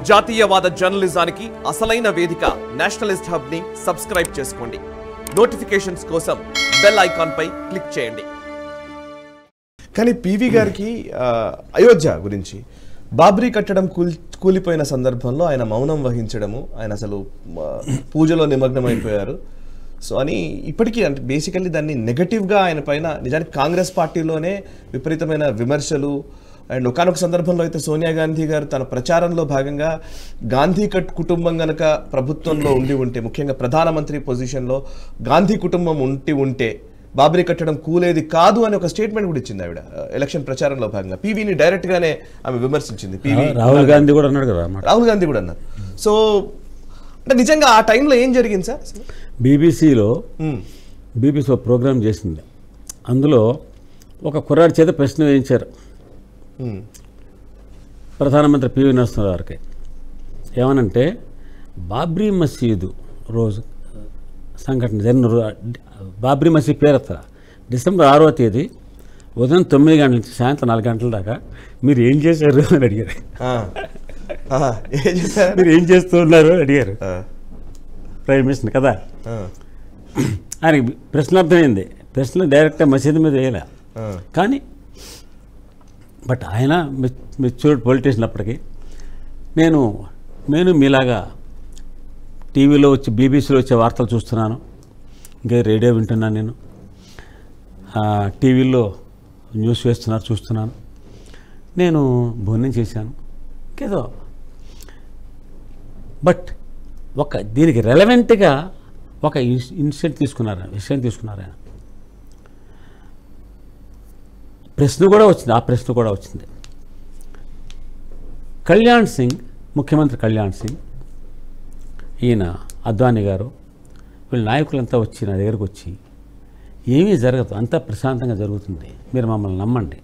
జాతీయవాద జర్నలిజానికి అసలైన వేదిక నేషనలిస్ట్ హబ్ ని సబ్స్క్రైబ్ చేసుకోండి. నోటిఫికేషన్స్ కోసం బెల్ ఐకాన్ పై క్లిక్ చేయండి. కానీ పివి గారికి అయోధ్య గురించి బాబ్రీ కట్టడం కూలిపోయిన సందర్భంలో ఆయన మౌనం వహించడము, ఆయన అసలు పూజలో నిమగ్నమైపోయారు. సో అని ఇప్పటికీ అంటే బేసికల్లీ దాన్ని నెగటివ్గా ఆయన పైన నిజానికి కాంగ్రెస్ పార్టీలోనే విపరీతమైన విమర్శలు. అండ్ ఒకనొక సందర్భంలో అయితే సోనియా గాంధీ గారు తన ప్రచారంలో భాగంగా గాంధీ కుటుంబం గనక ప్రభుత్వంలో ఉంటే, ముఖ్యంగా ప్రధానమంత్రి పొజిషన్లో గాంధీ కుటుంబం ఉంటే బాబ్రీ కట్టడం కూలేది కాదు అని ఒక స్టేట్మెంట్ కూడా ఇచ్చింది ఆవిడ ఎలక్షన్ ప్రచారంలో భాగంగా. పీవీని డైరెక్ట్ గానే ఆమె విమర్శించింది. రాహుల్ గాంధీ కూడా అన్నాడు కదా. రాహుల్ గాంధీ కూడా అన్నారు. సో అంటే నిజంగా ఆ టైంలో ఏం జరిగింది సార్? బీబీసీలో ప్రోగ్రామ్ చేసింది. అందులో ఒక కుర్రాడి చేత ప్రశ్న వేయించారు ప్రధానమంత్రి పివి నరసింహారావు గారికి. ఏమనంటే బాబ్రీ మసీదు రోజు సంఘటన జరిగిన బాబ్రీ మసీద్ పేరెత్తరా డిసెంబర్ 6వ తేదీ ఉదయం 9 గంటల నుంచి సాయంత్రం 4 గంటల దాకా మీరు ఏం చేశారు అని అడిగారు. మీరు ఏం చేస్తూ ఉన్నారు అని అడిగారు ప్రైమ్ మినిస్టర్ కదా. ఆయనకి ప్రశ్న అర్థమైంది. ప్రశ్న డైరెక్ట్గా మసీదు మీద వేయలే. కానీ బట్ ఆయన మెచ్యూర్డ్ పొలిటీషియన్ అప్పటికి. నేను మీలాగా టీవీలో వచ్చి బీబీసీలో వచ్చే వార్తలు చూస్తున్నాను, ఇంకా రేడియో వింటున్నాను, నేను టీవీలో న్యూస్ చూస్తున్నాను. నేను భోజనం చేశాను ఏదో. బట్ దీనికి రెలవెంట్గా ఒక విషయం తీసుకున్నారు ఆయన. ప్రశ్న కూడా వచ్చింది. ఆ ప్రశ్న కూడా వచ్చింది. కళ్యాణ్ సింగ్, ముఖ్యమంత్రి కళ్యాణ్ సింగ్, ఈయన అద్వానీ గారు, వీళ్ళ నాయకులంతా వచ్చి నా దగ్గరకు వచ్చి ఏమీ జరగదు, అంతా ప్రశాంతంగా జరుగుతుంది, మీరు మమ్మల్ని నమ్మండి,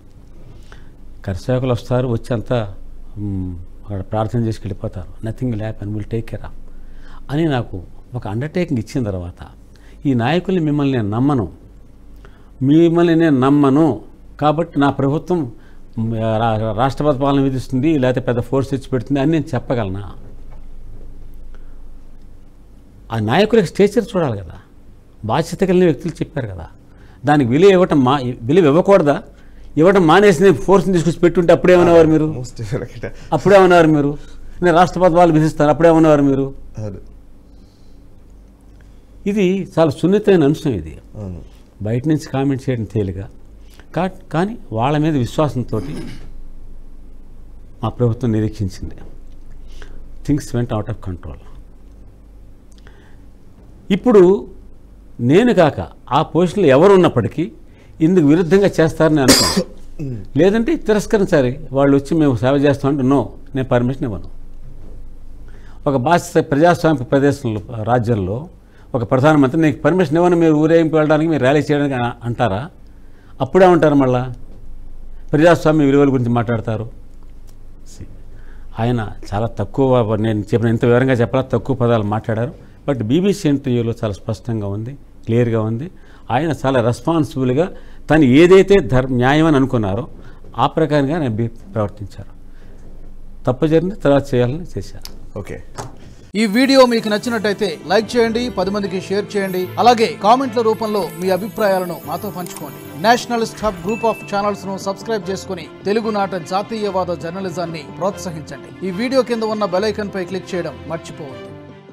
కర్షకులు వస్తారు వచ్చి అంతా అక్కడ ప్రార్థన చేసి వెళ్ళిపోతారు, nothing will happen, will take care of అని నాకు ఒక అండర్టేకింగ్ ఇచ్చిన తర్వాత ఈ నాయకుల్ని మిమ్మల్ని నేను నమ్మను కాబట్టి నా ప్రభుత్వం రాష్ట్రపతి పాలన విధిస్తుంది లేకపోతే పెద్ద ఫోర్స్ తెచ్చి పెడుతుంది అని నేను చెప్పగలనా? ఆ నాయకులకు స్టేచర్ చూడాలి కదా. బాధ్యత కలిగిన వ్యక్తులు చెప్పారు కదా. దానికి విలువ ఇవ్వకూడదా? ఇవ్వడం మానేసి నేను ఫోర్స్ని తీసుకొచ్చి పెట్టుంటే అప్పుడేమనేవారు మీరు? నేను రాష్ట్రపతి వాళ్ళు విధిస్తాను అప్పుడేమనేవారు మీరు? ఇది చాలా సున్నితమైన అంశం. ఇది బయట నుంచి కామెంట్ చేయడం తేలిక, కానీ వాళ్ళ మీద విశ్వాసంతో మా ప్రభుత్వం నిరీక్షించింది. Things went out of control. ఇప్పుడు నేను కాక ఆ పొజిషన్లో ఎవరు ఉన్నప్పటికీ ఇందుకు విరుద్ధంగా చేస్తారని అనుకున్నాను. లేదంటే తిరస్కరించాలి. వాళ్ళు వచ్చి మేము సేవ చేస్తామంటే నో, నేను పర్మిషన్ ఇవ్వను. ఒక ప్రజాస్వామ్య ప్రదేశంలో, రాజ్యంలో ఒక ప్రధానమంత్రి నీకు పర్మిషన్ ఇవ్వను మీరు ఊరేగింపు వెళ్ళడానికి, మీరు ర్యాలీ చేయడానికి అంటారా? అప్పుడే ఉంటారు. మళ్ళా ప్రజాస్వామ్య విలువల గురించి మాట్లాడతారు. ఆయన చాలా తక్కువ, నేను చెప్పిన ఇంత వివరంగా చెప్పాలా, తక్కువ పదాలు మాట్లాడారు. బట్ బీబీసీ ఇంటర్వ్యూలో చాలా స్పష్టంగా ఉంది, క్లియర్గా ఉంది. ఆయన చాలా రెస్పాన్సిబుల్గా తను ఏదైతే న్యాయం అని అనుకున్నారో ఆ ప్రకారంగా ఆయన ప్రవర్తించారు. తప్పు జరిగింది తర్వాత చేయాలని చేశారు. ఓకే, ఈ వీడియో మీకు నచ్చినట్టయితే లైక్ చేయండి, 10 మందికి షేర్ చేయండి. అలాగే కామెంట్ల రూపంలో మీ అభిప్రాయాలను మాతో పంచుకోండి. Nationalist hub group of channels ను సబ్స్క్రైబ్ చేసుకుని తెలుగునాట జాతీయవాద జర్నలిజాన్ని ప్రోత్సహించండి. ఈ వీడియో కింద ఉన్న బెల్ ఐకాన్ పై క్లిక్ చేయడం మర్చిపోవద్దు.